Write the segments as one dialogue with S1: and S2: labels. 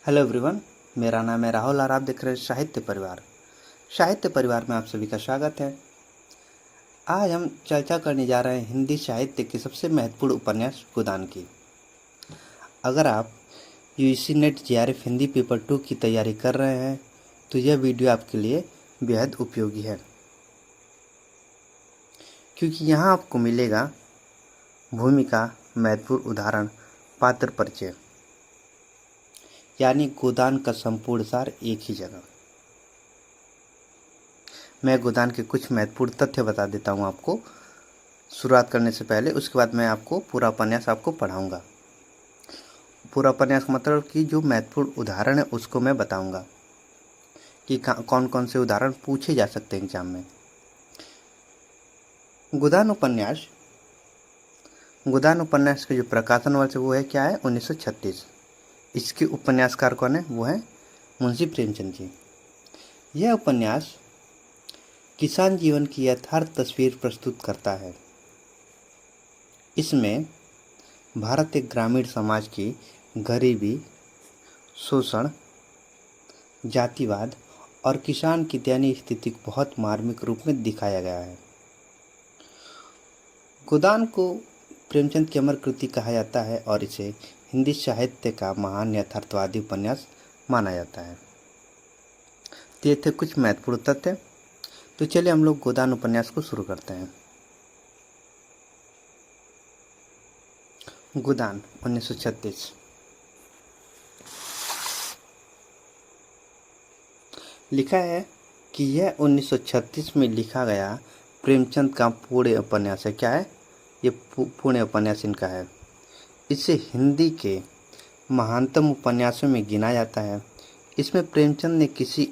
S1: Hello everyone, मेरा नाम है राहुल और आप देख रहे हैं साहित्य परिवार। साहित्य परिवार में आप सभी का स्वागत है। आज हम चर्चा करने जा रहे हैं हिंदी साहित्य के सबसे महत्वपूर्ण उपन्यास गोदान की। अगर आप UGC net JRF Hindi paper 2 की तैयारी कर रहे हैं तो यह वीडियो आपके लिए बेहद उपयोगी है, क्योंकि यहाँ आपको मिलेगा भूमिका, महत्वपूर्ण उदाहरण, पात्र परिचय, यानी गोदान का संपूर्ण सार एक ही जगह। मैं गोदान के कुछ महत्वपूर्ण तथ्य बता देता हूँ आपको शुरुआत करने से पहले। उसके बाद मैं आपको पूरा उपन्यास आपको पढ़ाऊँगा। पूरा उपन्यास मतलब कि जो महत्वपूर्ण उदाहरण है उसको मैं बताऊँगा कि कौन कौन से उदाहरण पूछे जा सकते हैं एग्जाम में। गोदान उपन्यास के जो प्रकाशन वर्ष वो है क्या है, 1936। इसके उपन्यासकार कौन है, वो है मुंशी प्रेमचंद जी। यह उपन्यास किसान जीवन की यथार्थ तस्वीर प्रस्तुत करता है। इसमें भारत एक ग्रामीण समाज की गरीबी, शोषण, जातिवाद और किसान की दयनीय स्थिति को बहुत मार्मिक रूप में दिखाया गया है। गोदान को प्रेमचंद की अमर कृति कहा जाता है और इसे हिंदी साहित्य का महान यथार्थवादी उपन्यास माना जाता है। तो ये थे कुछ महत्वपूर्ण तथ्य। तो चलिए हम लोग गोदान उपन्यास को शुरू करते हैं। गोदान 1936। लिखा है कि यह 1936 में लिखा गया प्रेमचंद का पूर्ण उपन्यास है। क्या है ये? पूर्ण उपन्यास इनका है। इसे हिंदी के महानतम उपन्यासों में गिना जाता है। इसमें प्रेमचंद ने किसी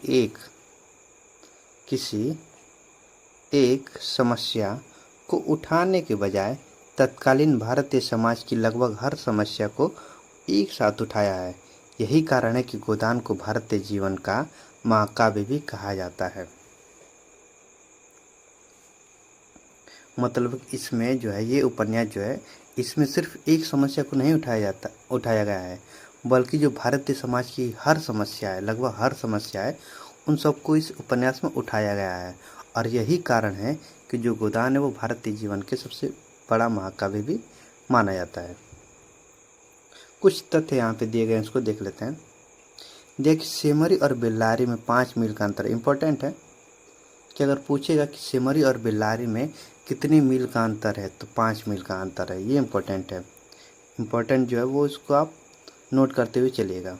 S1: एक समस्या को उठाने के बजाय तत्कालीन भारतीय समाज की लगभग हर समस्या को एक साथ उठाया है। यही कारण है कि गोदान को भारतीय जीवन का महाकाव्य भी कहा जाता है। मतलब इसमें जो है ये उपन्यास जो है, इसमें सिर्फ एक समस्या को नहीं उठाया गया है, बल्कि जो भारतीय समाज की हर समस्या है, लगभग हर समस्या है, उन सबको इस उपन्यास में उठाया गया है। और यही कारण है कि जो गोदान है वो भारतीय जीवन के सबसे बड़ा महाकाव्य भी माना जाता है। कुछ तथ्य यहाँ पे दिए गए हैं, इसको देख लेते हैं। देखिए, सेमरी और बेल्लारी में 5 मील का अंतर इंपॉर्टेंट है कि अगर पूछेगा कि सेमरी और बेल्लारी में कितनी मील का अंतर है तो 5 मील का अंतर है। ये इम्पोर्टेंट है। इम्पोर्टेंट जो है वो इसको आप नोट करते हुए चलिएगा।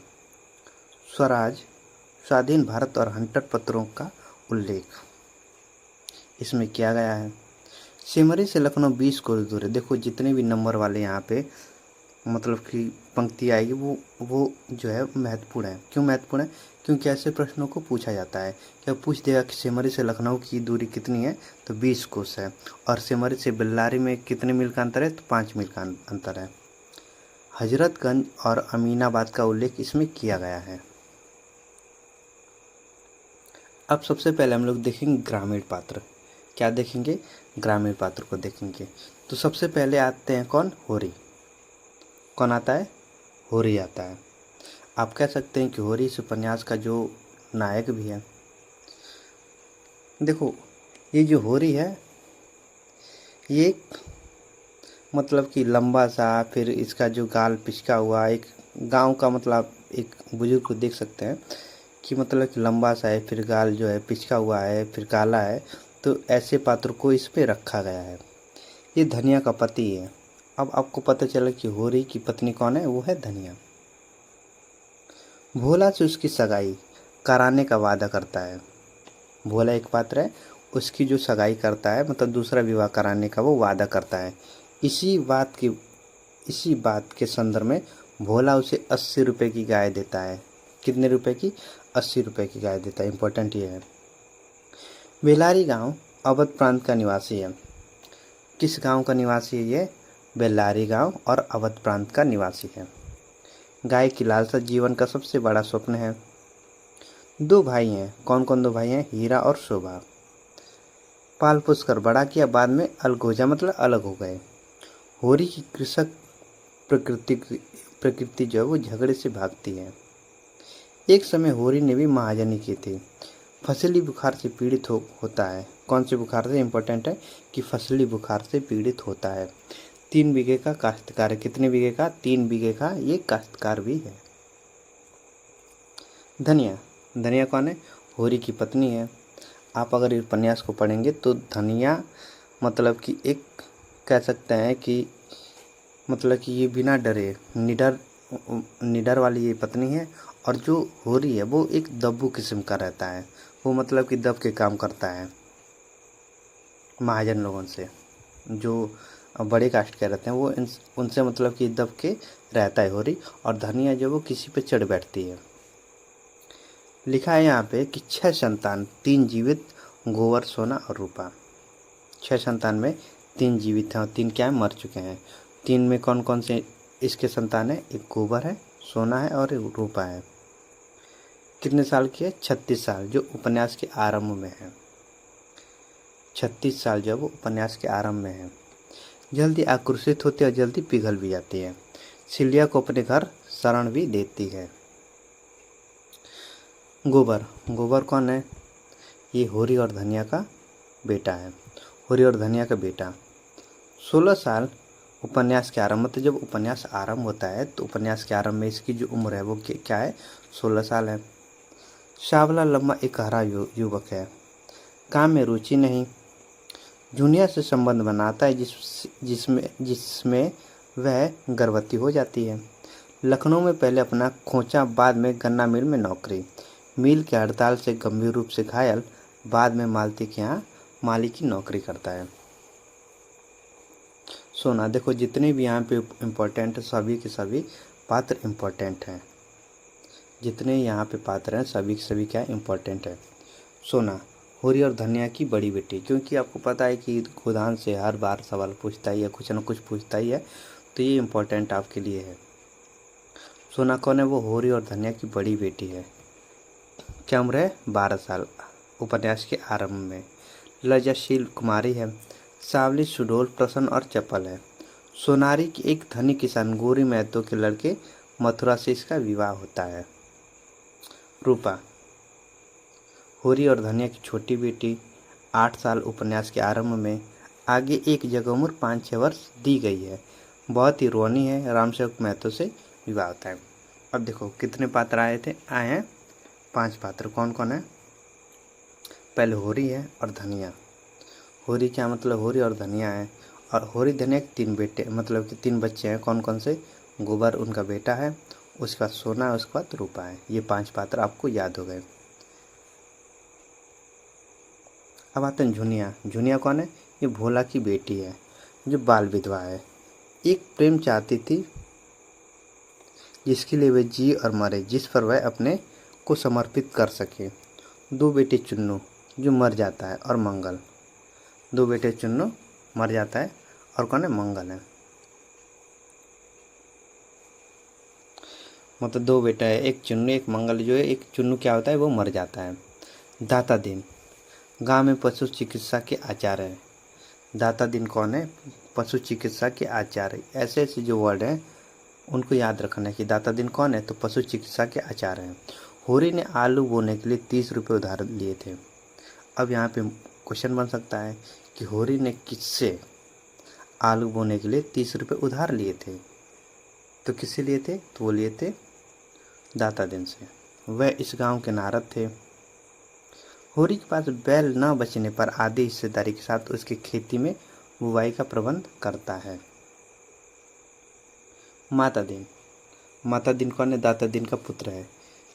S1: स्वराज, स्वाधीन भारत और हंटर पत्रों का उल्लेख इसमें किया गया है। सेमरी से लखनऊ 20 कोस दूर है। देखो जितने भी नंबर वाले यहाँ पे मतलब कि पंक्ति आएगी वो जो है महत्वपूर्ण है। क्यों महत्वपूर्ण है? क्योंकि ऐसे प्रश्नों को पूछा जाता है। क्या पूछ देगा कि सेमरी से लखनऊ की दूरी कितनी है तो 20 कोस है, और सेमरी से बेल्लारी में कितने मील का अंतर है तो 5 मील का अंतर है। हजरतगंज और अमीनाबाद का उल्लेख इसमें किया गया है। अब सबसे पहले हम लोग देखेंगे ग्रामीण पात्र। क्या देखेंगे? ग्रामीण पात्र को देखेंगे। तो सबसे पहले आते हैं कौन? होरी। कौन आता है? होरी आता है। आप कह सकते हैं कि होरी इस उपन्यास का जो नायक भी है। देखो ये जो होरी है ये मतलब कि लंबा सा, फिर इसका जो गाल पिचका हुआ, एक गांव का मतलब एक बुजुर्ग को देख सकते हैं कि मतलब कि लंबा सा है, फिर गाल जो है पिचका हुआ है, फिर काला है। तो ऐसे पात्र को इस पे रखा गया है। ये धनिया का पति है। अब आपको पता चला कि होरी की पत्नी कौन है, वो है धनिया। भोला से उसकी सगाई कराने का वादा करता है। भोला एक पात्र है, उसकी जो सगाई करता है मतलब दूसरा विवाह कराने का वो वादा करता है। इसी बात के संदर्भ में भोला उसे 80 रुपये की गाय देता है। कितने रुपए की? 80 रुपये की गाय देता है। इंपॉर्टेंट ये है। बेलारी गांव अवध प्रांत का निवासी है। किस गांव का निवासी है ये? बेल्लारी गांव और अवध प्रांत का निवासी है। गाय की लालसा जीवन का सबसे बड़ा स्वप्न है। 2 भाई हैं। कौन कौन 2 भाई हैं? हीरा और शोभा। पाल पोस कर बड़ा किया, बाद में अलगोजा मतलब अलग हो गए। होरी की कृषक प्रकृति जो है वो झगड़े से भागती है। एक समय होरी ने भी महाजनी की थी। फसली बुखार से पीड़ित होता है। कौन से बुखार से? इंपॉर्टेंट है कि फसली बुखार से पीड़ित होता है। 3 बीघे का काश्तकार है। कितने बीघे का? 3 बीघे का ये काश्तकार भी है। धनिया। धनिया कौन है? होरी की पत्नी है। आप अगर इस उपन्यास को पढ़ेंगे तो धनिया मतलब कि एक कह सकते हैं कि मतलब कि ये बिना डरे निडर वाली ये पत्नी है। और जो होरी है वो एक दब्बू किस्म का रहता है। वो मतलब कि दब के काम करता है महाजन लोगों से। जो बड़े कास्ट के रहते हैं वो उनसे मतलब कि दब के रहता है होरी। और धनिया जो वो किसी पे चढ़ बैठती है। लिखा है यहाँ पे कि 6 संतान, 3 जीवित, गोबर, सोना और रूपा। 6 संतान में 3 जीवित हैं और 3 क्या है? मर चुके हैं। 3 में कौन कौन से इसके संतान है? एक गोबर है, सोना है और एक रूपा है। कितने साल की है? 36 साल, जो उपन्यास के आरंभ में है। 36 साल जो वो उपन्यास के आरंभ में है। जल्दी आक्रोशित होती है और जल्दी पिघल भी जाती है। सिलिया को अपने घर शरण भी देती है। गोबर। गोबर कौन है? ये होरी और धनिया का बेटा है। होरी और धनिया का बेटा। 16 साल उपन्यास के आरंभ, मतलब जब उपन्यास आरंभ होता है तो उपन्यास के आरंभ में इसकी जो उम्र है वो क्या है? 16 साल है। सांवला लम्बा एक हरा युवक है। काम में रुचि नहीं। जूनिया से संबंध बनाता है जिसमें वह गर्भवती हो जाती है। लखनऊ में पहले अपना खोचा, बाद में गन्ना मिल में नौकरी। मिल के हड़ताल से गंभीर रूप से घायल, बाद में मालती के यहाँ माली की नौकरी करता है। सोना। देखो जितने भी यहाँ पे इम्पोर्टेंट है सभी के सभी पात्र इम्पोर्टेंट हैं। जितने यहाँ पे पात्र हैं सभी के सभी क्या इम्पोर्टेंट है। सोना होरी और धनिया की बड़ी बेटी, क्योंकि आपको पता है कि गोदान से हर बार सवाल पूछता ही है, कुछ न कुछ पूछता ही है, तो ये इम्पोर्टेंट आपके लिए है। सोना कौन है? वो होरी और धनिया की बड़ी बेटी है। क्या उम्र है? 12 साल उपन्यास के आरंभ में। लज्जाशील कुमारी है। सावली, सुडौल, प्रसन्न और चपल है। सोनारी की एक धनी किसान गोरी महतो के लड़के मथुरा से इसका विवाह होता है। रूपा होरी और धनिया की छोटी बेटी, 8 साल उपन्यास के आरंभ में। आगे एक जगह उम्र 5-6 वर्ष दी गई है। बहुत ही रोनी है। रामसेवक महतो से विवाह होता है। अब देखो कितने पात्र आए हैं 5 पात्र। कौन कौन है? पहले होरी है और धनिया। होरी क्या मतलब? होरी और धनिया है। और होरी धनिया के 3 बेटे, मतलब कि 3 बच्चे हैं। कौन कौन से? गोबर उनका बेटा है, उसके बाद सोना है, उसके बाद रूपा है। ये 5 पात्र आपको याद हो गए। अब आते हैं झुनिया। झुनिया कौन है? ये भोला की बेटी है जो बाल विधवा है। एक प्रेम चाहती थी जिसके लिए वह जी और मरे, जिस पर वह अपने को समर्पित कर सके। 2 बेटे चुन्नू जो मर जाता है, और मंगल। 2 बेटे चुन्नू मर जाता है, और कौन है? मंगल है। मतलब 2 बेटा है, एक चुन्नू एक मंगल। जो है एक चुन्नू क्या होता है? वो मर जाता है। दाता दिन गांव में पशु चिकित्सा के आचार्य है। दाता दिन कौन है? पशु चिकित्सा के आचार्य। ऐसे ऐसे जो वर्ड हैं उनको याद रखना है कि दाता दिन कौन है? तो पशु चिकित्सा के आचार्य हैं। होरी ने आलू बोने के लिए 30 रुपये उधार लिए थे। अब यहाँ पे क्वेश्चन बन सकता है कि होरी ने किससे आलू बोने के लिए 30 रुपये उधार लिए थे? तो किससे लिए थे? तो वो लिए थे दाता दिन से। वह इस गांव के नारद थे। होरी के पास बैल न बचने पर आधी हिस्सेदारी के साथ उसकी खेती में बुवाई का प्रबंध करता है। माता दिन। माता दिन कौन है? दाता दिन का पुत्र है।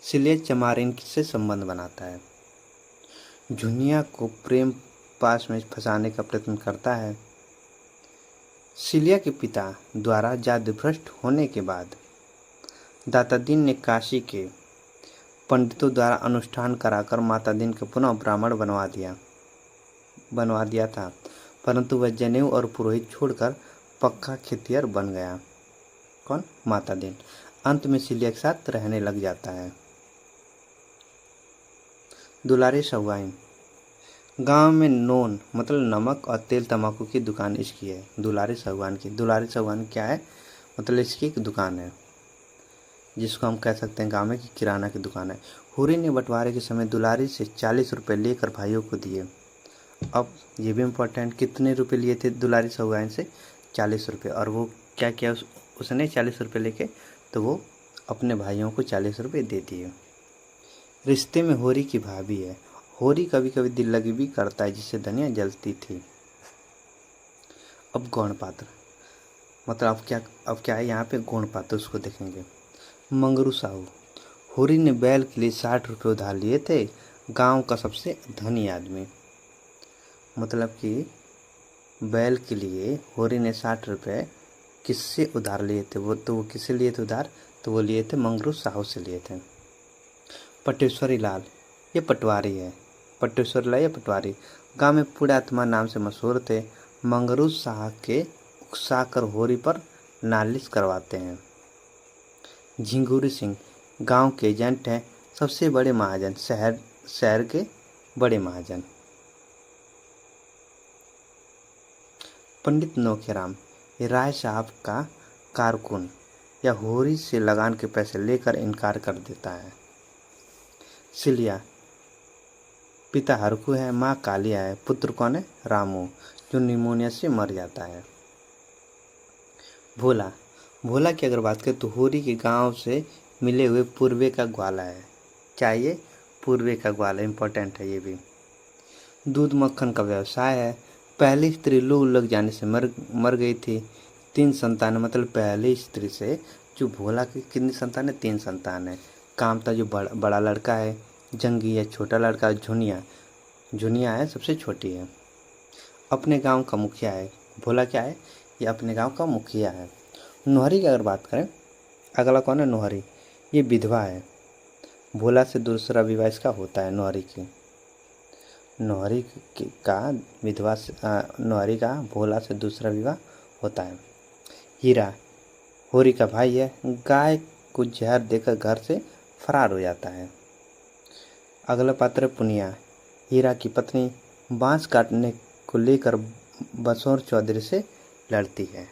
S1: सिले चमारिन से संबंध बनाता है। झुनिया को प्रेम पास में फंसाने का प्रयत्न करता है। सिलिया के पिता द्वारा जादूभ्रष्ट होने के बाद दाता दिन ने काशी के पंडितों द्वारा अनुष्ठान कराकर माता दिन को पुनः ब्राह्मण बनवा दिया था, परंतु वह जनेऊ और पुरोहित छोड़कर पक्का खेतिहर बन गया। कौन? माता दिन। अंत में सिलिया के साथ रहने लग जाता है। दुलारी सहुआइन गांव में नोन मतलब नमक और तेल तम्बाकू की दुकान इसकी है। दुलारी सहुआन की। दुलारी सहुआन क्या है? मतलब इसकी एक दुकान है। जिसको हम कह सकते हैं गाँव में कि किराना की दुकान है। होरी ने बंटवारे के समय दुलारी से 40 रुपये लेकर भाइयों को दिए। अब ये भी इम्पोर्टेंट, कितने रुपए लिए थे दुलारी सहुआइन से? 40 रुपये। और वो क्या किया उसने 40 रुपये लेके, तो वो अपने भाइयों को 40 रुपये दे दिए। रिश्ते में होरी की भाभी है। होरी कभी कभी दिल लगी भी करता है, जिससे धनिया जलती थी। अब गौण पात्र, मतलब अब क्या है यहाँ पे गौण पात्र, उसको देखेंगे। मंगरू साहू, होरी ने बैल के लिए 60 रुपये उधार लिए थे। गांव का सबसे धनी आदमी, मतलब कि बैल के लिए होरी ने 60 रुपये किससे उधार लिए थे? वो किससे लिए थे उधार? तो वो लिए थे मंगरू साहू से लिए थे। पटेश्वरी लाल, ये पटवारी है। पटेश्वरी लाल ये पटवारी, गांव में पुण्यात्मा नाम से मशहूर थे। मंगरू साह के उकसाकर होरी पर नालिश करवाते हैं। झिंगुरी सिंह, गांव के एजेंट हैं, सबसे बड़े महाजन, शहर के बड़े महाजन। पंडित नौखेराम, ये राय साहब का कारकुन, या होरी से लगान के पैसे लेकर इनकार कर देता है। सिलिया, पिता हरकू है, माँ कालिया है, पुत्र कौन है? रामू, जो निमोनिया से मर जाता है। भोला, भोला की अगर बात करें तो होरी के गांव से मिले हुए पूर्वे का ग्वाला है। क्या ये? पूर्वे का ग्वाला, इंपॉर्टेंट है ये भी। दूध मक्खन का व्यवसाय है। पहली स्त्री लू लग जाने से मर गई थी। 3 संतान, मतलब पहली स्त्री से जो भोला की कितनी संतान है? 3 संतान है। कामता जो बड़ा लड़का है, जंगी है छोटा लड़का, झुनिया है सबसे छोटी है। अपने गांव का मुखिया है। भोला क्या है? ये अपने गांव का मुखिया है। नोहरी की अगर बात करें, अगला कौन है? नोहरी, ये विधवा है। भोला से दूसरा विवाह इसका होता है। नोहरी का भोला से दूसरा विवाह होता है। हीरा, होरी का भाई है, गाय को जहर देकर घर से फरार हो जाता है। अगला पात्र पुनिया, हीरा की पत्नी, बांस काटने को लेकर बसौर चौधरी से लड़ती है।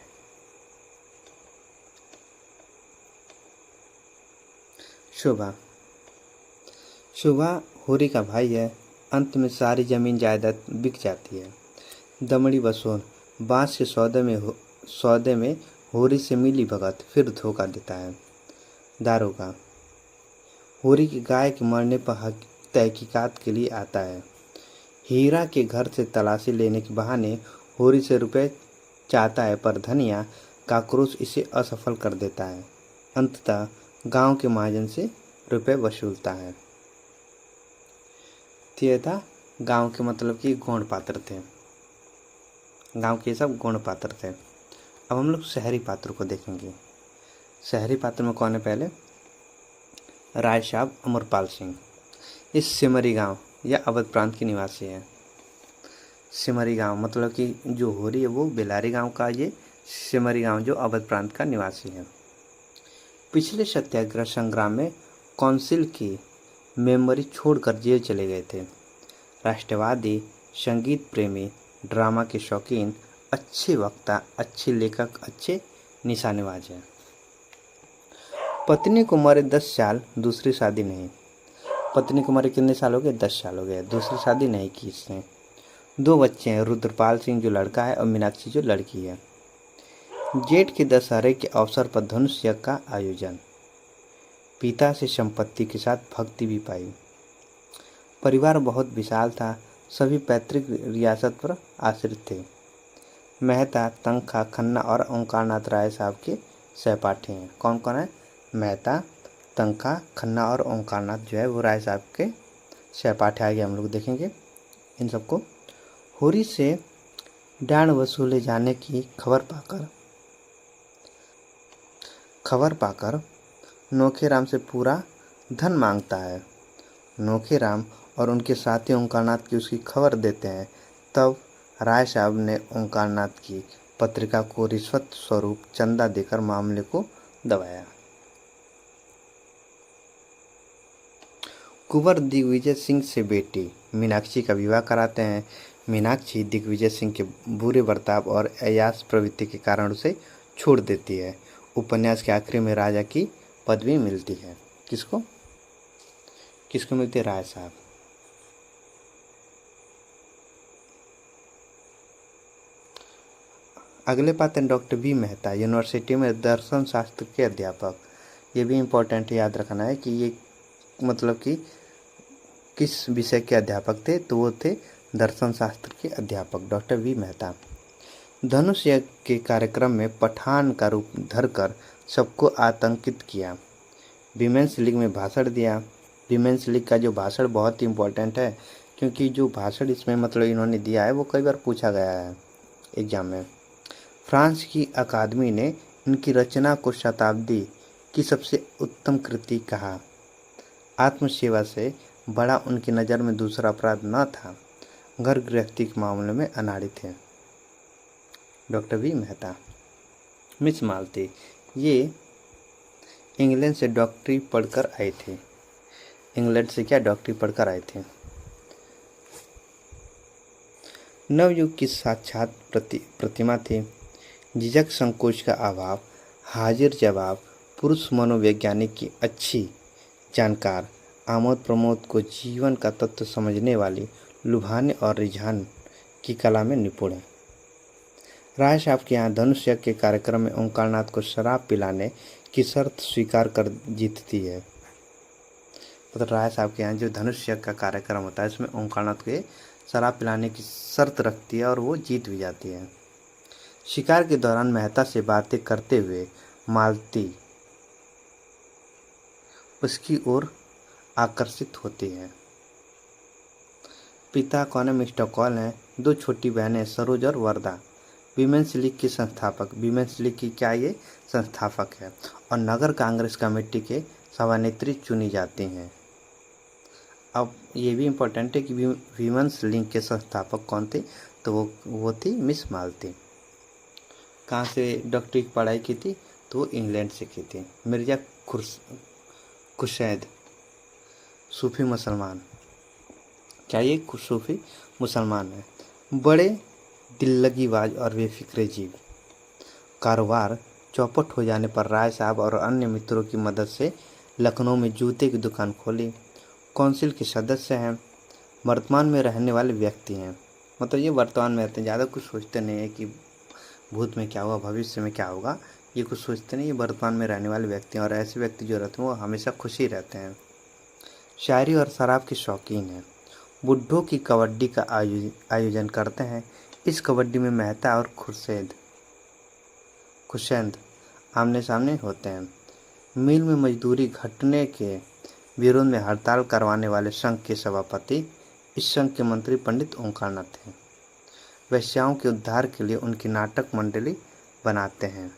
S1: शोभा होरी का भाई है, अंत में सारी जमीन जायदाद बिक जाती है। दमड़ी बसोर, बांस के सौदे में होरी से मिली भगत, फिर धोखा देता है। दारोगा, होरी की गाय के मरने पर तहकीकात के लिए आता है। हीरा के घर से तलाशी लेने के बहाने होरी से रुपए चाहता है, पर धनिया का क्रोध इसे असफल कर देता है। अंततः गांव के महाजन से रुपए वसूलता है। तो ये था गांव के, मतलब कि गौण पात्र थे। गांव के सब गौण पात्र थे। अब हम लोग शहरी पात्र को देखेंगे। शहरी पात्र में कौन है? पहले राय साहब अमरपाल सिंह, इस सिमरी गांव या अवध प्रांत के निवासी है। सिमरी गांव मतलब कि जो होरी है वो बेलारी गांव का, ये सिमरी गांव जो अवध प्रांत का निवासी है। पिछले सत्याग्रह संग्राम में काउंसिल की मेंबरी छोड़कर जेल चले गए थे। राष्ट्रवादी, संगीत प्रेमी, ड्रामा के शौकीन, अच्छे वक्ता, अच्छे लेखक, अच्छे निशानेबाज हैं। पत्नी को मरे 10 साल, दूसरी शादी नहीं। पत्नी को मरे कितने साल हो गए? 10 साल हो गए, दूसरी शादी नहीं की इसने। 2 बच्चे हैं, रुद्रपाल सिंह जो लड़का है और मीनाक्षी जो लड़की है। जेठ के दशहरे के अवसर पर धनुष यज्ञ का आयोजन। पिता से संपत्ति के साथ भक्ति भी पाई। परिवार बहुत विशाल था, सभी पैतृक रियासत पर आश्रित थे। मेहता, तनखा, खन्ना और ओंकारनाथ राय साहब के सहपाठी हैं। कौन कौन है? मेहता, तनखा, खन्ना और ओंकारनाथ जो है वो राय साहब के सहपाठी। आगे हम लोग देखेंगे इन सबको। होरी से डांड वसूले जाने की खबर पाकर नोखेराम से पूरा धन मांगता है। नोखेराम और उनके साथी ओंकारनाथ की उसकी खबर देते हैं। तब राय साहब ने ओंकारनाथ की पत्रिका को रिश्वत स्वरूप चंदा देकर मामले को दबाया। कुंवर दिग्विजय सिंह से बेटी मीनाक्षी का विवाह कराते हैं। मीनाक्षी दिग्विजय सिंह के बुरे बर्ताव और अयास प्रवृत्ति के कारण उसे छोड़ देती है। उपन्यास के आखिरी में राजा की पदवी मिलती है। किसको किसको मिलती है? राय साहब। अगले पाते हैं डॉक्टर वी मेहता, यूनिवर्सिटी में दर्शन शास्त्र के अध्यापक। ये भी इम्पोर्टेंट याद रखना है कि ये मतलब कि किस विषय के अध्यापक थे, तो वो थे दर्शन शास्त्र के अध्यापक डॉक्टर वी मेहता। धनुष यज्ञ के कार्यक्रम में पठान का रूप धरकर सबको आतंकित किया। विमेंस लीग में भाषण दिया। विमेंस लीग का जो भाषण बहुत ही इम्पोर्टेंट है, क्योंकि जो भाषण इसमें मतलब इन्होंने दिया है वो कई बार पूछा गया है एग्जाम में। फ्रांस की अकादमी ने इनकी रचना को शताब्दी की सबसे उत्तम कृति कहा। आत्मसेवा से बड़ा उनकी नज़र में दूसरा अपराध न था। घर गृहस्थी के मामले में अनाड़ी थे डॉक्टर वी मेहता। मिस मालती, ये इंग्लैंड से डॉक्टरी पढ़कर आए थे। इंग्लैंड से क्या डॉक्टरी पढ़कर आए थे। नवयुग की साक्षात प्रतिमा थी। झिझक संकोच का अभाव, हाजिर जवाब, पुरुष मनोवैज्ञानिक की अच्छी जानकार, आमोद प्रमोद को जीवन का तत्व समझने वाली, लुभाने और रिझान की कला में निपुण है। राय साहब के यहाँ धनुष यज्ञ के कार्यक्रम में ओंकारनाथ को शराब पिलाने की शर्त स्वीकार कर जीतती है। मतलब राय साहब के यहाँ जो धनुष यज्ञ का कार्यक्रम होता है इसमें ओंकारनाथ को शराब पिलाने की शर्त रखती है और वो जीत भी जाती है। शिकार के दौरान मेहता से बातें करते हुए मालती उसकी ओर आकर्षित होती है। पिता कौन है? मिस्टर कॉल हैं। दो छोटी बहनें सरोज और वर्दा। विमेंस लीग के संस्थापक। विमेंस लीग की क्या ये संस्थापक है और नगर कांग्रेस कमेटी के सभानेत्री चुनी जाती हैं। अब ये भी इम्पोर्टेंट है कि विमेंस लीग के संस्थापक कौन थे, तो वो थी मिस मालती। कहाँ से डॉक्टरी की पढ़ाई की थी, तो वो इंग्लैंड से की थी। मिर्जा खुर्शीद, सूफी मुसलमान। क्या ये सूफी मुसलमान है? बड़े दिल्लगीबाज और बेफिक्रे जीव। कारोबार चौपट हो जाने पर राय साहब और अन्य मित्रों की मदद से लखनऊ में जूते की दुकान खोली। काउंसिल के सदस्य हैं। वर्तमान में रहने वाले व्यक्ति हैं। मतलब ये वर्तमान में रहते हैं, ज़्यादा कुछ सोचते नहीं है कि भूत में क्या हुआ, भविष्य में क्या होगा, ये कुछ सोचते नहीं। ये वर्तमान में रहने वाले व्यक्ति हैं और ऐसे व्यक्ति जो रहते हैं वो हमेशा खुशी रहते हैं। शायरी और शराब के शौकीन हैं। बुड्ढों की कबड्डी का आयोजन करते हैं। इस कबड्डी में मेहता और खुर्शीद आमने सामने होते हैं। मिल में मजदूरी घटने के विरोध में हड़ताल करवाने वाले संघ के सभापति इस संघ के मंत्री पंडित ओंकारनाथ थे। वैश्याओं के उद्धार के लिए उनकी नाटक मंडली बनाते हैं।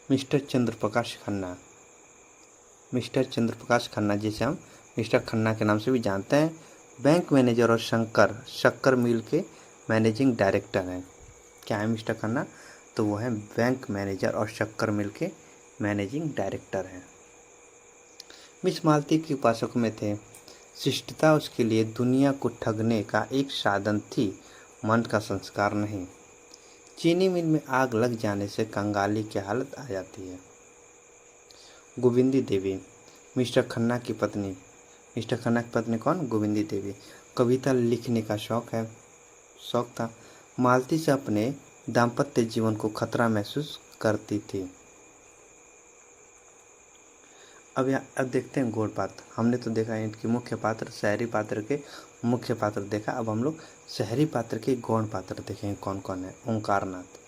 S1: मिस्टर चंद्रप्रकाश खन्ना। मिस्टर चंद्रप्रकाश खन्ना, जिसे हम मिस्टर खन्ना के नाम से भी जानते हैं, बैंक मैनेजर और शक्कर मिल के मैनेजिंग डायरेक्टर हैं। क्या है मिस्टर खन्ना? तो वो हैं बैंक मैनेजर और शक्कर मिल के मैनेजिंग डायरेक्टर हैं। मिस मालती के उपासकों में थे। शिष्टता उसके लिए दुनिया को ठगने का एक साधन थी, मन का संस्कार नहीं। चीनी मिल में आग लग जाने से कंगाली की हालत आ जाती है। गोविंदी देवी, मिस्टर खन्ना की पत्नी। मिस्टर खन्ना की पत्नी कौन? गोविंदी देवी। कविता लिखने का शौक था। मालती से अपने दाम्पत्य जीवन को खतरा महसूस करती थी। अब देखते हैं गौण पात्र। हमने तो देखा इनके मुख्य पात्र, शहरी पात्र के मुख्य पात्र देखा। अब हम लोग शहरी पात्र के गौण पात्र देखेंगे कौन कौन है। ओंकारनाथ,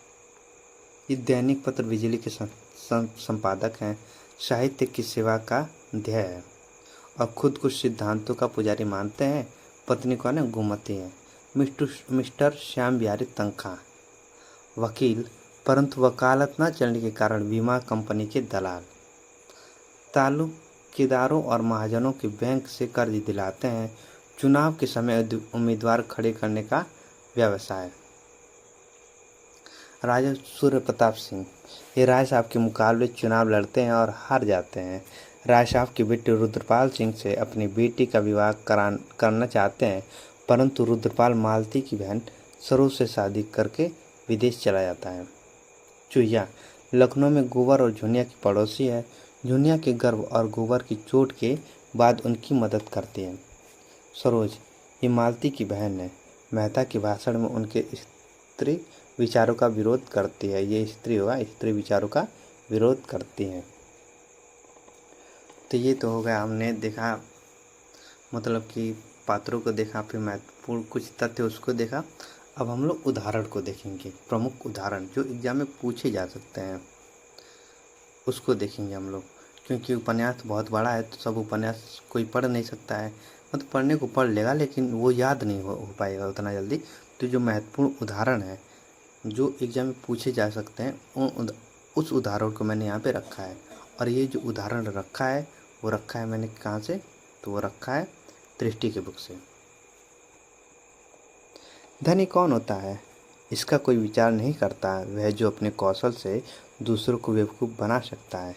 S1: ये दैनिक पत्र बिजली के संपादक हैं। साहित्य की सेवा का ध्येय है और खुद कुछ सिद्धांतों का पुजारी मानते हैं। पत्नी कौन है? गोमती है। मिस्टर श्याम बिहारी तनखा, वकील, परंतु वकालत न चलने के कारण बीमा कंपनी के दलाल। तालुकेदारों और महाजनों के बैंक से कर्ज दिलाते हैं। चुनाव के समय उम्मीदवार खड़े करने का व्यवसाय। राजा सूर्य प्रताप सिंह, ये राय साहब के मुकाबले चुनाव लड़ते हैं और हार जाते हैं। राय साहब के बेटे रुद्रपाल सिंह से अपनी बेटी का विवाह करना चाहते हैं, परंतु रुद्रपाल मालती की बहन सरोज से शादी करके विदेश चला जाता है। चुहिया, लखनऊ में गोबर और झुनिया की पड़ोसी है। झुनिया के गर्व और गोबर की चोट के बाद उनकी मदद करती है। सरोज ये मालती की बहन है। मेहता के भाषण में उनके स्त्री विचारों का विरोध करती है। ये स्त्री होगा, स्त्री विचारों का विरोध करती है। तो ये तो हो गया, हमने देखा मतलब कि पात्रों को देखा, फिर महत्वपूर्ण कुछ तथ्य उसको देखा। अब हम लोग उदाहरण को देखेंगे, प्रमुख उदाहरण जो एग्जाम में पूछे जा सकते हैं उसको देखेंगे हम लोग। क्योंकि उपन्यास बहुत बड़ा है तो सब उपन्यास कोई पढ़ नहीं सकता है, मतलब पढ़ने को पढ़ लेगा लेकिन वो याद नहीं हो पाएगा उतना जल्दी। तो जो महत्वपूर्ण उदाहरण है जो एग्जाम में पूछे जा सकते हैं उस उदाहरण को मैंने यहाँ पे रखा है। और ये जो उदाहरण रखा है वो रखा है मैंने कहाँ से, तो वो रखा है दृष्टि के बुक से। धनी कौन होता है? इसका कोई विचार नहीं करता, वह जो अपने कौशल से दूसरों को बेवकूफ़ बना सकता है।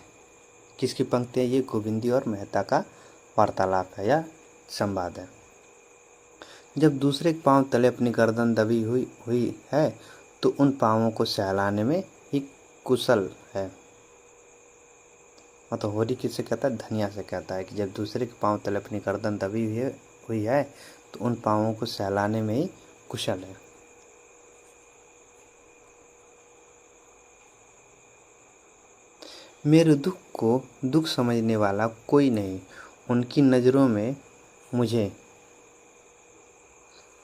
S1: किसकी पंक्ति है ये? गोविंदी और मेहता का वार्तालाप है या संवाद है। जब दूसरे के पांव तले अपनी गर्दन दबी हुई है तो उन पांवों को सहलाने में ही कुशल है। मतलब होरी किससे कहता है? धनिया से कहता है कि जब दूसरे के पांव तले अपनी गर्दन दबी हुई है तो उन पांवों को सहलाने में ही कुशल है। मेरे दुख को दुख समझने वाला कोई नहीं, उनकी नज़रों में मुझे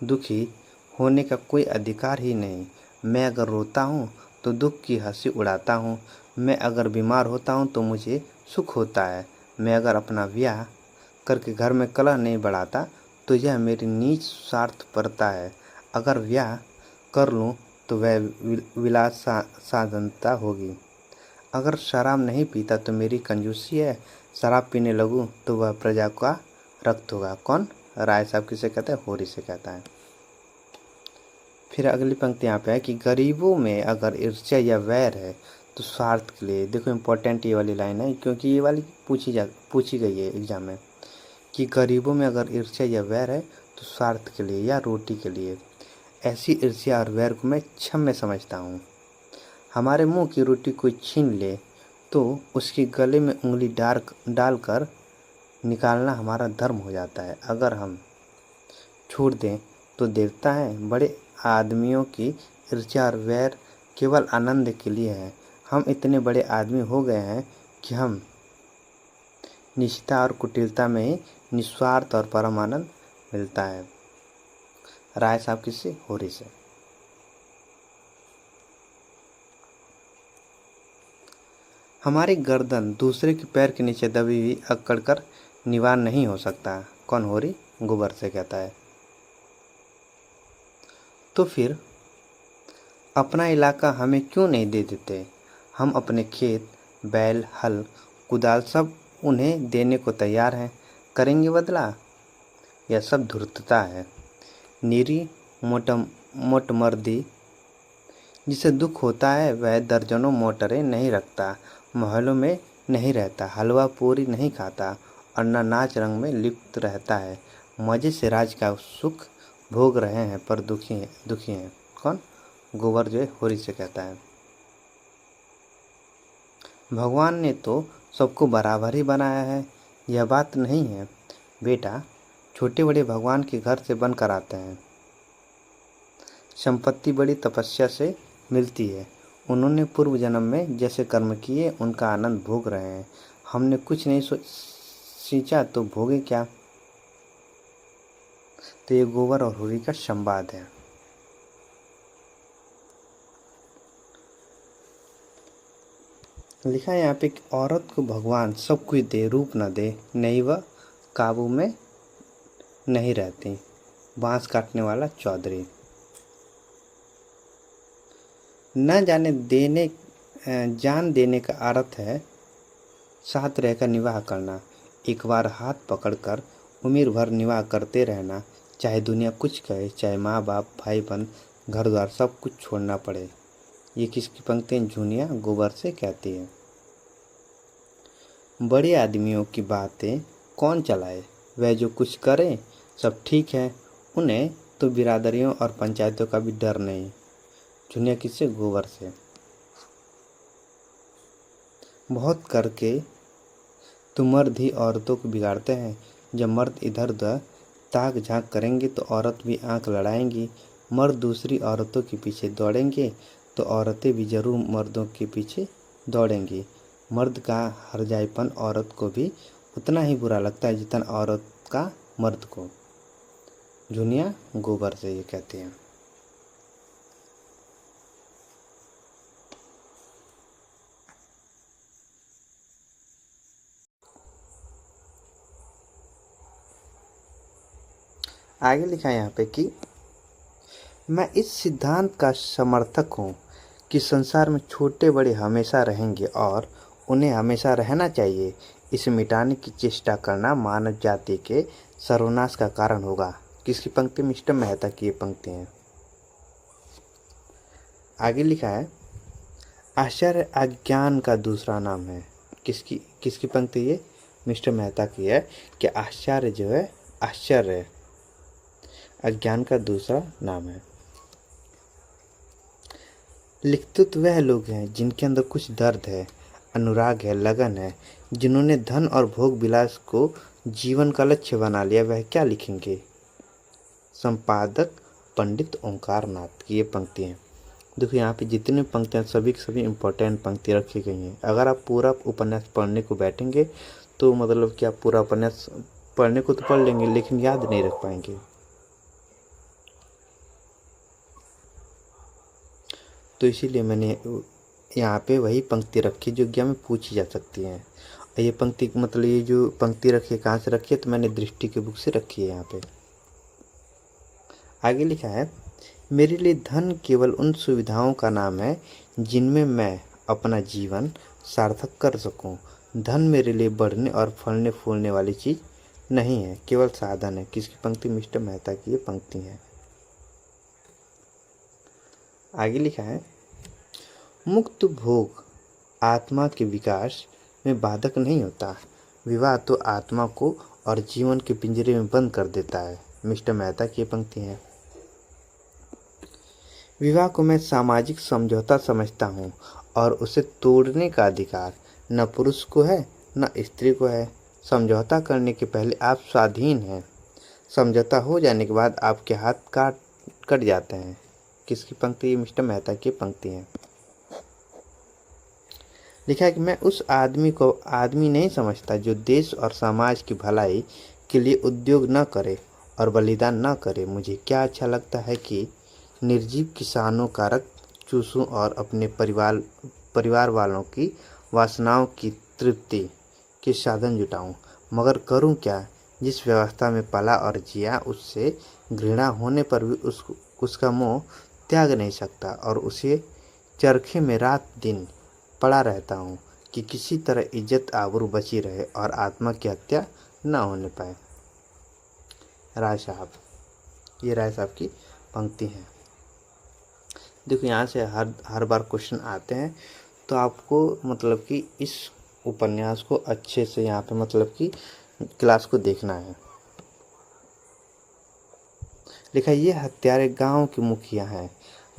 S1: दुखी होने का कोई अधिकार ही नहीं। मैं अगर रोता हूँ तो दुख की हंसी उड़ाता हूँ, मैं अगर बीमार होता हूँ तो मुझे सुख होता है, मैं अगर अपना ब्याह करके घर में कलह नहीं बढ़ाता तो यह मेरी नीच स्वार्थपरता है। अगर ब्याह कर लूँ तो वह विलास साधनता होगी। अगर शराब नहीं पीता तो मेरी कंजूसी है, शराब पीने लगूँ तो वह प्रजा का रक्त होगा। कौन? राय साहब किसे कहते हैं? होरी से कहता है। फिर अगली पंक्ति यहाँ पे है कि गरीबों में अगर ईर्ष्या या वैर है तो स्वार्थ के लिए। देखो इम्पोर्टेंट ये वाली लाइन है क्योंकि ये वाली पूछी गई है एग्जाम में कि गरीबों में अगर ईर्ष्या या वैर है तो स्वार्थ के लिए या रोटी के लिए। ऐसी ईर्ष्या और वैर को मैं क्षम्य समझता हूँ। हमारे मुंह की रोटी कोई छीन ले तो उसके गले में उंगली डालकर निकालना हमारा धर्म हो जाता है। अगर हम छोड़ दें तो देवता हैं। बड़े आदमियों की ईर्ष्या और वैर केवल आनंद के लिए है। हम इतने बड़े आदमी हो गए हैं कि हम निष्ठा और कुटिलता में ही निस्वार्थ और परम आनंद मिलता है। राय साहब किससे? होरी से। हमारी गर्दन दूसरे के पैर के नीचे दबी हुई अकड़ कर निवार नहीं हो सकता। कौन? होरी गोबर से कहता है। तो फिर अपना इलाका हमें क्यों नहीं दे देते? हम अपने खेत, बैल, हल, कुदाल सब उन्हें देने को तैयार हैं। करेंगे बदला? यह सब धूर्तता है। नीरी मोटमर्दी जिसे दुख होता है वह दर्जनों मोटरें नहीं रखता, महलों में नहीं रहता, हलवा पूरी नहीं खाता और न नाच रंग में लिप्त रहता है। मजे से राज का सुख भोग रहे हैं पर दुखी हैं। कौन? गोबर जो है होरी से कहता है। भगवान ने तो सबको बराबर ही बनाया है, यह बात नहीं है बेटा। छोटे बड़े भगवान के घर से बनकर आते हैं। संपत्ति बड़ी तपस्या से मिलती है। उन्होंने पूर्व जन्म में जैसे कर्म किए उनका आनंद भोग रहे हैं। हमने कुछ नहीं सींचा तो भोगे क्या? तो ये गोबर और होरी का संवाद है। लिखा है यहाँ पे कि औरत को भगवान सब कुछ दे, रूप न दे, नहीं वह काबू में नहीं रहती। बांस काटने वाला चौधरी। न जाने जान देने का अर्थ है साथ रहकर निवाह करना। एक बार हाथ पकड़कर उम्र भर निवाह करते रहना, चाहे दुनिया कुछ कहे, चाहे माँ बाप, भाई बहन, घर द्वार सब कुछ छोड़ना पड़े। ये किसकी पंक्ति? झुनिया गोबर से कहती है। बड़े आदमियों की बातें कौन चलाए? वह जो कुछ करें सब ठीक है, उन्हें तो बिरादरियों और पंचायतों का भी डर नहीं। झुनिया किससे? गोबर से। बहुत करके तो मर्द ही औरतों को बिगाड़ते हैं। जब मर्द इधर उधर ताक झांक करेंगे तो औरत भी आंख लड़ाएंगी। मर्द दूसरी औरतों के पीछे दौड़ेंगे तो औरतें भी जरूर मर्दों के पीछे दौड़ेंगी। मर्द का हरजाईपन औरत को भी उतना ही बुरा लगता है जितना औरत का मर्द को। जुनिया गोबर से ये कहते हैं। आगे लिखा है यहाँ पे कि मैं इस सिद्धांत का समर्थक हूँ कि संसार में छोटे बड़े हमेशा रहेंगे और उन्हें हमेशा रहना चाहिए। इसे मिटाने की चेष्टा करना मानव जाति के सर्वनाश का कारण होगा। किसकी पंक्ति? मिस्टर मेहता की ये पंक्ति है। आगे लिखा है आश्चर्य अज्ञान का दूसरा नाम है। किसकी किसकी पंक्ति? ये मिस्टर मेहता की है कि आश्चर्य जो है, आश्चर्य अज्ञान का दूसरा नाम है। लिखते तो वह लोग हैं जिनके अंदर कुछ दर्द है, अनुराग है, लगन है, जिन्होंने धन और भोग विलास को जीवन का लक्ष्य बना लिया। वह क्या लिखेंगे? संपादक पंडित ओंकार नाथ की ये पंक्ति है। देखो यहाँ पे जितने पंक्तियाँ सभी की सभी इम्पोर्टेंट पंक्ति रखी गई हैं। अगर आप पूरा उपन्यास पढ़ने को बैठेंगे तो मतलब कि आप पूरा उपन्यास पढ़ने को तो पढ़ लेंगे लेकिन याद नहीं रख पाएंगे। तो इसीलिए मैंने यहाँ पे वही पंक्ति रखी जो एग्जाम में पूछी जा सकती है। ये पंक्ति मतलब ये जो पंक्ति रखी है कहाँ से रखी है? तो मैंने दृष्टि की बुक से रखी है। यहाँ पे आगे लिखा है मेरे लिए धन केवल उन सुविधाओं का नाम है जिनमें मैं अपना जीवन सार्थक कर सकूं। धन मेरे लिए बढ़ने और फलने फूलने वाली चीज़ नहीं है, केवल साधन है। किसकी पंक्ति? मिस्टर मेहता की ये पंक्ति है। आगे लिखा है मुक्त भोग आत्मा के विकास में बाधक नहीं होता। विवाह तो आत्मा को और जीवन के पिंजरे में बंद कर देता है। मिस्टर मेहता की ये पंक्ति है। विवाह को मैं सामाजिक समझौता समझता हूँ और उसे तोड़ने का अधिकार न पुरुष को है न स्त्री को है। समझौता करने के पहले आप स्वाधीन हैं, समझौता हो जाने के बाद आपके हाथ कट जाते हैं। किसकी पंक्ति? मिस्टर मेहता की पंक्ति है। लिखा है कि मैं उस आदमी को आदमी नहीं समझता जो देश और समाज की भलाई के लिए उद्योग न करे और बलिदान न करे। मुझे क्या लगता है कि निर्जीव किसानों का रक्त चूसूं और अपने परिवार वालों की वासनाओं की तृप्ति के साधन जुटाऊं, मगर करूं क्या? जिस व्यवस्था में पला और जिया उससे घृणा होने पर भी उसका मोह त्याग नहीं सकता और उसे चरखे में रात दिन पड़ा रहता हूँ कि किसी तरह इज्जत आबरू बची रहे और आत्मा की हत्या न होने पाए। राय साहब, ये राय साहब की पंक्ति है। देखो यहाँ से हर बार क्वेश्चन आते हैं तो आपको मतलब कि इस उपन्यास को अच्छे से यहाँ पे मतलब कि क्लास को देखना है। लिखा ये हत्यारे गांव के मुखिया हैं,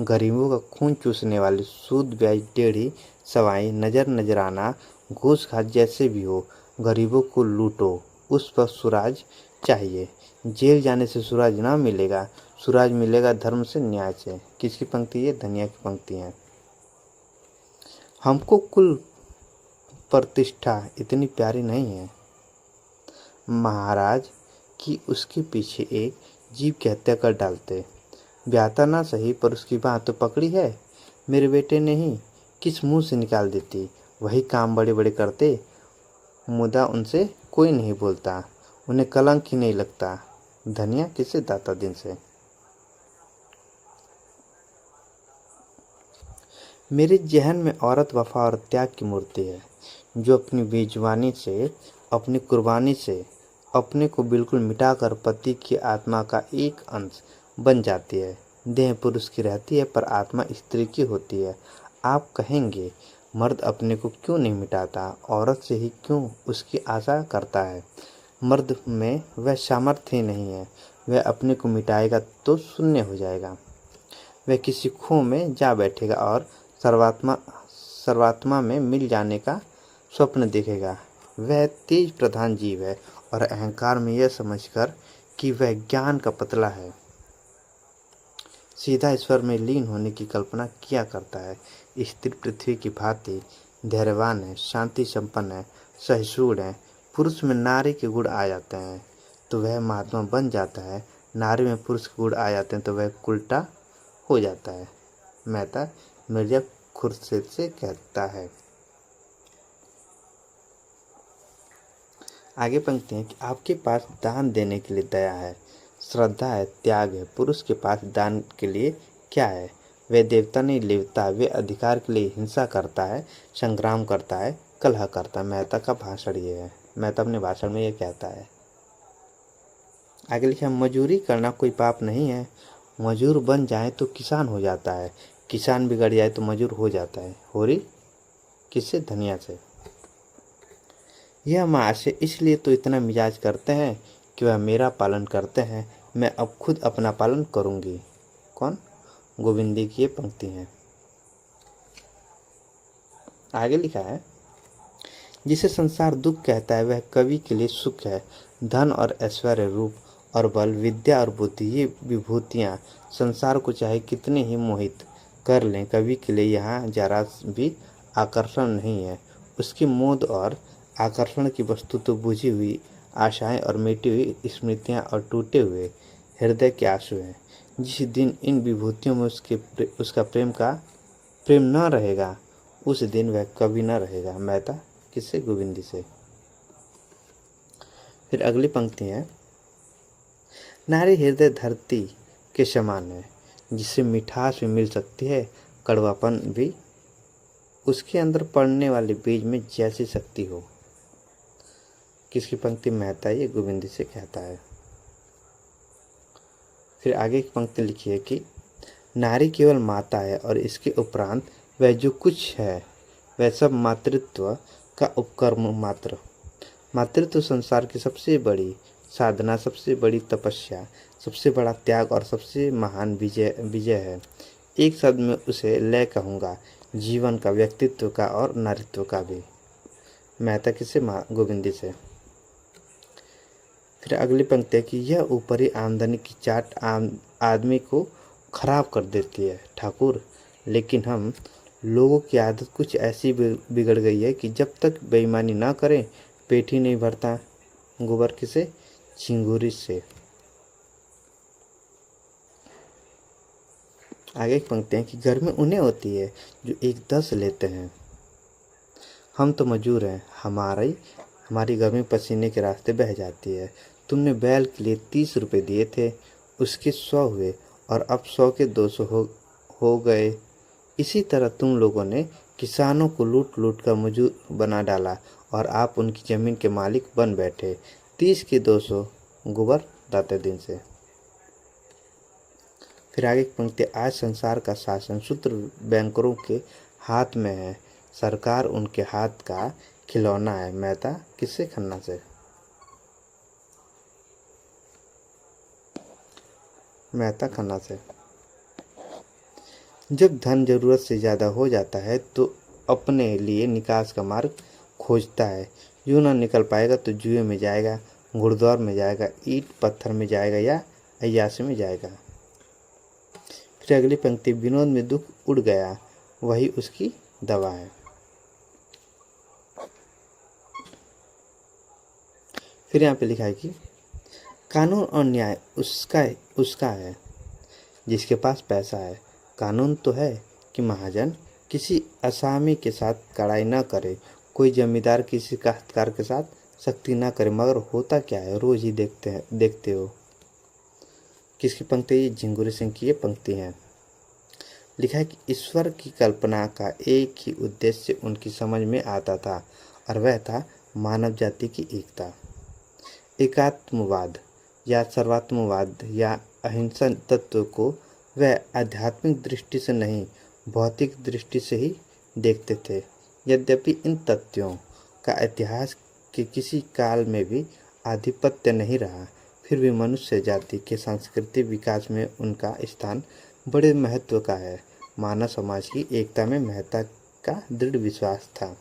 S1: गरीबों का खून चूसने वाले, सूद ब्याज टेढ़ी सवाई नजर नजराना घूस घास जैसे भी हो, गरीबों को लूटो, उस पर सुराज चाहिए। जेल जाने से सुराज ना मिलेगा, सुराज मिलेगा धर्म से न्याय से। किसकी पंक्ति? ये धनिया की पंक्ति है। हमको कुल प्रतिष्ठा इतनी प्यारी नहीं है महाराज कि उसके पीछे एक जीव की हत्या कर डालते। ब्याता ना सही पर उसकी बात तो पकड़ी है। मेरे बेटे ने ही किस मुंह से निकाल देती। वही काम बड़े बड़े करते, मुदा उनसे कोई नहीं बोलता, उन्हें कलंक ही नहीं लगता। धनिया किसे दाता दिन से। मेरे जहन में औरत वफा और त्याग की मूर्ति है जो अपनी बेजुबानी से, अपनी कुर्बानी से अपने को बिल्कुल मिटाकर पति की आत्मा का एक अंश बन जाती है। देह पुरुष की रहती है पर आत्मा स्त्री की होती है। आप कहेंगे मर्द अपने को क्यों नहीं मिटाता, औरत से ही क्यों उसकी आशा करता है? मर्द में वह सामर्थ्य ही नहीं है। वह अपने को मिटाएगा तो शून्य हो जाएगा। वह किसी खो में जा बैठेगा और सर्वात्मा में मिल जाने का स्वप्न देखेगा। वह तेज प्रधान जीव है और अहंकार में यह समझकर कि वह ज्ञान का पतला है, सीधा ईश्वर में लीन होने की कल्पना किया करता है। स्त्री पृथ्वी की भांति धैर्यवान है, शांति संपन्न है, सहिष्णु है। पुरुष में नारी के गुण आ जाते हैं तो वह महात्मा बन जाता है, नारी में पुरुष के गुण आ जाते हैं तो वह उल्टा हो जाता है। मेहता मिर्जा खुर्शीद से कहता है। आगे पंक्ति है कि आपके पास दान देने के लिए दया है, श्रद्धा है, त्याग है। पुरुष के पास दान के लिए क्या है? वह देवता नहीं लेवता, वे अधिकार के लिए हिंसा करता है, संग्राम करता है, कलह करता है। मेहता का भाषण ये है। मेहता अपने भाषण में ये कहता है। आगे लिखा, मजूरी करना कोई पाप नहीं है। मजूर बन जाए तो किसान हो जाता है, किसान बिगड़ जाए तो मजूर हो जाता है। होरी किससे? धनिया से। यह माँ से इसलिए तो इतना मिजाज करते हैं कि वह मेरा पालन करते हैं, मैं अब खुद अपना पालन करूंगी। कौन? गोविंदी की ये पंक्ति है। आगे लिखा है, जिसे संसार दुख कहता है वह कवि के लिए सुख है। धन और ऐश्वर्य, रूप और बल, विद्या और बुद्धि, ये विभूतियाँ संसार को चाहे कितने ही मोहित कर लें, कवि के लिए यहाँ जरा भी आकर्षण नहीं है। उसकी मोद और आकर्षण की वस्तु तो बुझी हुई आशाएं और मिटी हुई स्मृतियां और टूटे हुए हृदय के आंसू हैं। जिस दिन इन विभूतियों में उसका प्रेम न रहेगा, उस दिन वह कभी न रहेगा। मेहता किससे? गोविंदी से। फिर अगली पंक्ति है, नारी हृदय धरती के समान है, जिससे मिठास भी मिल सकती है, कड़वापन भी। उसके अंदर पड़ने वाले बीज में जैसी शक्ति हो। किसकी पंक्ति? मेहता ये गोविंदी से कहता है। फिर आगे की पंक्ति लिखी है कि नारी केवल माता है और इसके उपरांत वह जो कुछ है वह सब मातृत्व का उपकर्म मात्र। मातृत्व संसार की सबसे बड़ी साधना, सबसे बड़ी तपस्या, सबसे बड़ा त्याग और सबसे महान विजय है। एक शब्द में उसे लय कहूँगा, जीवन का, व्यक्तित्व का और नारित्व का भी। मेहता किससे? गोविंदी से। फिर अगली पंक्ति है कि यह ऊपरी आमदनी की चाट आदमी को खराब कर देती है ठाकुर, लेकिन हम लोगों की आदत कुछ ऐसी बिगड़ गई है कि जब तक बेईमानी ना करें पेट ही नहीं भरता। गोबर किसे? झिंगुरी से। आगे एक पंक्ति है कि घर में उन्हें होती है जो 1-10 लेते हैं। हम तो मजूर हैं, हमारी गर्मी पसीने के रास्ते बह जाती है। तुमने बैल के लिए 30 रुपये दिए थे, उसके 100 हुए और अब 100 के 200 हो गए। इसी तरह तुम लोगों ने किसानों को लूट लूट कर मजूर बना डाला और आप उनकी ज़मीन के मालिक बन बैठे। 30 के 200 गोबर दाते दिन से। फिर आगे की पंक्ति, आज संसार का शासन सूत्र बैंकरों के हाथ में है, सरकार उनके हाथ का खिलौना है। मेहता किससे? खन्ना से। मेहता खन्ना से। जब धन जरूरत से ज़्यादा हो जाता है तो अपने लिए निकास का मार्ग खोजता है। यूँ ना निकल पाएगा तो जुए में जाएगा, घुड़दौड़ में जाएगा, ईंट पत्थर में जाएगा या अय्याशी में जाएगा। फिर अगली पंक्ति, विनोद में दुख उड़ गया, वही उसकी दवा है। फिर यहाँ पे लिखा है कि कानून और न्याय उसका है जिसके पास पैसा है। कानून तो है कि महाजन किसी असामी के साथ कड़ाई न करे, कोई जमींदार किसी काश्तकार के साथ सख्ती न करे, मगर होता क्या है रोज ही देखते हो। किसकी पंक्ति? ये झिंगुरी सिंह की ये पंक्ति है। लिखा है कि ईश्वर की कल्पना का एक ही उद्देश्य उनकी समझ में आता था और वह था मानव जाति की एकता। एकात्मवाद या सर्वात्मवाद या अहिंसा तत्व को वह आध्यात्मिक दृष्टि से नहीं, भौतिक दृष्टि से ही देखते थे। यद्यपि इन तथ्यों का इतिहास के किसी काल में भी आधिपत्य नहीं रहा, फिर भी मनुष्य जाति के सांस्कृतिक विकास में उनका स्थान बड़े महत्व का है। मानव समाज की एकता में मेहता का दृढ़ विश्वास था।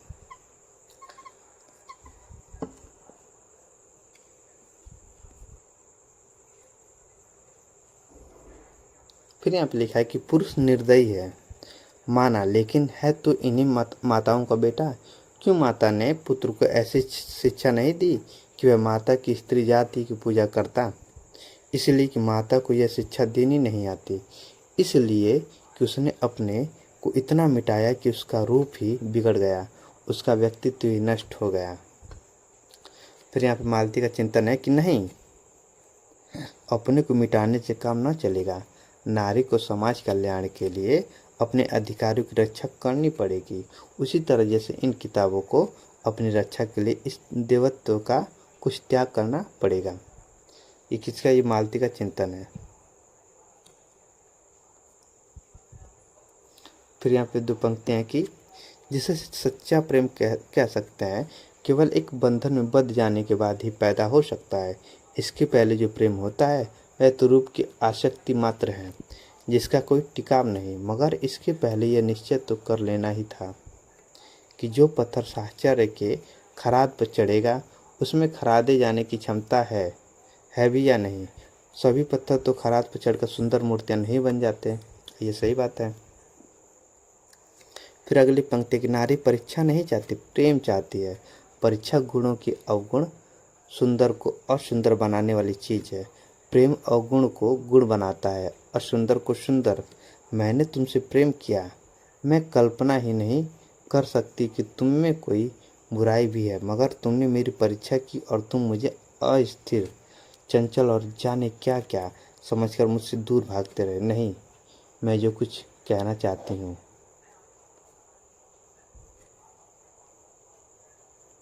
S1: फिर यहाँ पे लिखा है कि पुरुष निर्दयी है, माना, लेकिन है तो इन्हीं माताओं का बेटा। क्यों माता ने पुत्र को ऐसी शिक्षा नहीं दी कि वह माता की स्त्री जाति की पूजा करता? इसलिए कि माता को यह शिक्षा देनी नहीं आती, इसलिए कि उसने अपने को इतना मिटाया कि उसका रूप ही बिगड़ गया, उसका व्यक्तित्व ही नष्ट हो गया। फिर यहाँ पे मालती का चिंतन है कि नहीं, अपने को मिटाने से काम न चलेगा। नारी को समाज कल्याण के लिए अपने अधिकारों की रक्षा करनी पड़ेगी। उसी तरह जैसे इन किताबों को अपनी रक्षा के लिए इस देवत्व का कुछ त्याग करना पड़ेगा। ये किसका? ये मालती का चिंतन है। फिर यहाँ पे दो पंक्तियाँ कि जिसे सच्चा प्रेम कह सकते हैं केवल एक बंधन में बंध जाने के बाद ही पैदा हो सकता है। इसके पहले जो प्रेम होता है वह तो रूप की आसक्ति मात्र है, जिसका कोई टिकाव नहीं। मगर इसके पहले यह निश्चय तो कर लेना ही था कि जो पत्थर साहचर्य के खराद पर चढ़ेगा उसमें खरादे जाने की क्षमता है भी या नहीं। सभी पत्थर तो खराद पर चढ़कर सुंदर मूर्तियां नहीं बन जाते। ये सही बात है। फिर अगली पंक्ति की नारी परीक्षा नहीं चाहती, प्रेम चाहती है। परीक्षा गुणों की अवगुण, सुंदर को असुंदर बनाने वाली चीज है। प्रेम अवगुण को गुण बनाता है, असुंदर को सुंदर। मैंने तुमसे प्रेम किया, मैं कल्पना ही नहीं कर सकती कि तुम में कोई बुराई भी है, मगर तुमने मेरी परीक्षा की और तुम मुझे अस्थिर, चंचल और जाने क्या क्या समझकर मुझसे दूर भागते रहे। नहीं, मैं जो कुछ कहना चाहती हूँ।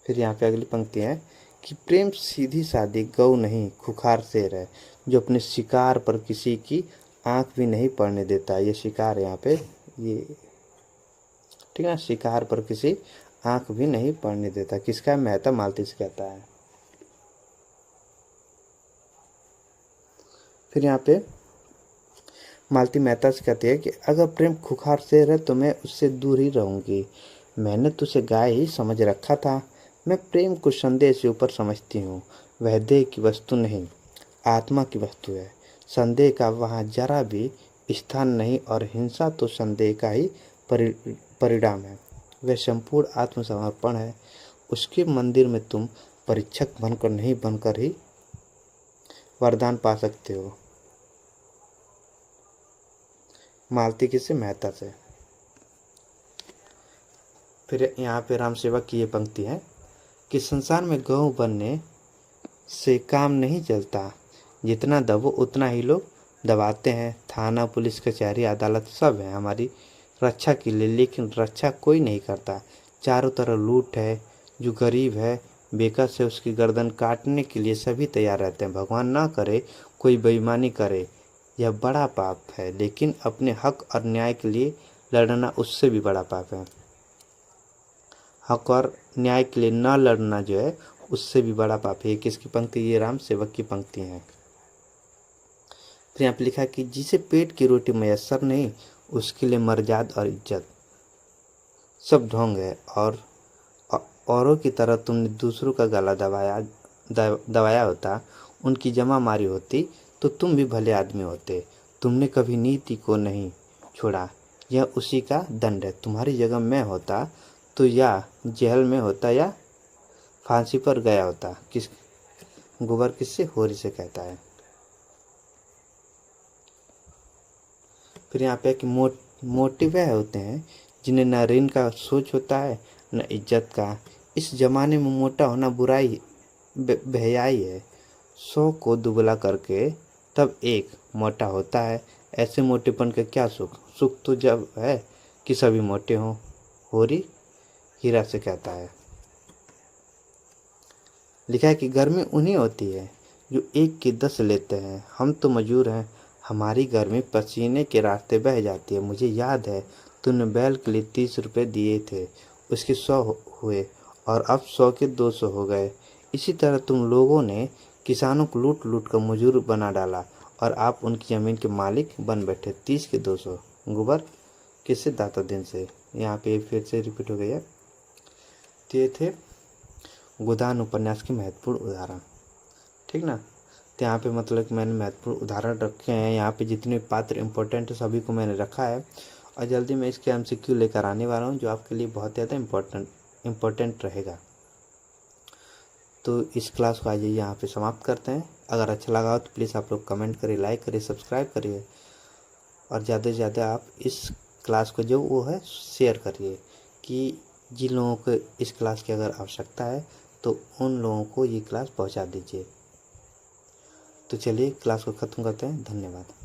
S1: फिर यहाँ पे अगली पंक्ति है कि प्रेम सीधी सादी गौ नहीं, खुखार शेर है, जो अपने शिकार पर किसी की आंख भी नहीं पड़ने देता। ये शिकार यहाँ पे ये ठीक है, शिकार पर किसी आंख भी नहीं पड़ने देता। किसका? मेहता मालती से कहता है। फिर यहाँ पे मालती मेहता से कहती है कि अगर प्रेम खुखार शेर है तो मैं उससे दूर ही रहूंगी। मैंने तुझे गाय ही समझ रखा था। मैं प्रेम को संदेह से ऊपर समझती हूँ। वह देह की वस्तु नहीं, आत्मा की वस्तु है। संदेह का वहाँ जरा भी स्थान नहीं, और हिंसा तो संदेह का ही परिणाम है। वह संपूर्ण आत्मसमर्पण है। उसके मंदिर में तुम परीक्षक बनकर नहीं, बनकर ही वरदान पा सकते हो। मालती किससे? मेहता से। फिर यहाँ पे राम सेवक की ये पंक्ति है कि संसार में गौ बनने से काम नहीं चलता। जितना दबो उतना ही लोग दबाते हैं। थाना, पुलिस, कचहरी, अदालत सब है हमारी रक्षा के लिए, लेकिन रक्षा कोई नहीं करता। चारों तरफ लूट है। जो गरीब है, बेकस है, उसकी गर्दन काटने के लिए सभी तैयार रहते हैं। भगवान ना करे कोई बेईमानी करे, यह बड़ा पाप है, लेकिन अपने हक और न्याय के लिए लड़ना उससे भी बड़ा पाप है। हक और न्याय के लिए न लड़ना जो है उससे भी बड़ा पाप है। किसकी पंक्ति? ये राम सेवक की पंक्ति है। फिर यहाँ पे लिखा है कि जिसे पेट की रोटी मयसर नहीं, उसके लिए मर्याद और इज्जत सब ढोंग है। और औरों की तरह तुमने दूसरों का गला दबाया होता, उनकी जमा मारी होती, तो तुम भी भले आदमी होते। तुमने कभी नीति को नहीं छोड़ा, यह उसी का दंड है। तुम्हारी जगह मैं होता तो या जेल में होता या फांसी पर गया होता। किस गोबर किससे? होरी से कहता है। फिर यहाँ पे कि मोटे वह होते हैं जिन्हें न ऋण का सोच होता है न इज्जत का। इस जमाने में मोटा होना बुराई बेहयाई है। 100 को दुबला करके तब एक मोटा होता है। ऐसे मोटेपन का क्या सुख? सुख तो जब है कि सभी मोटे हों। होरी हीरा से कहता है। लिखा है कि गर्मी उन्हीं होती है जो एक की 10 लेते हैं। हम तो मजूर हैं, हमारी गर्मी पसीने के रास्ते बह जाती है। मुझे याद है तूने बैल के लिए 30 रुपये दिए थे, उसके 100 हुए और अब 100 के 200 हो गए। इसी तरह तुम लोगों ने किसानों को लूट लूट कर मजूर बना डाला और आप उनकी ज़मीन के मालिक बन बैठे। 30 के 200 गोबर किससे? दाता दिन से। यहाँ पे फिर से रिपीट हो गया। ये थे गोदान उपन्यास के महत्वपूर्ण उदाहरण। ठीक ना? तो यहाँ पे मतलब कि मैंने महत्वपूर्ण उदाहरण रखे हैं। यहाँ पे जितने पात्र इम्पोर्टेंट है सभी को मैंने रखा है और जल्दी मैं इसके MCQ लेकर आने वाला हूँ जो आपके लिए बहुत ज़्यादा इम्पोर्टेंट रहेगा। तो इस क्लास को आज यहाँ पे समाप्त करते हैं। अगर अच्छा लगा हो तो प्लीज़ आप लोग कमेंट करिए, लाइक करिए, सब्सक्राइब करिए और ज़्यादा से ज़्यादा आप इस क्लास को जो वो है शेयर करिए कि जिन लोगों को इस क्लास की अगर आवश्यकता है तो उन लोगों को ये क्लास पहुंचा दीजिए। तो चलिए क्लास को ख़त्म करते हैं। धन्यवाद।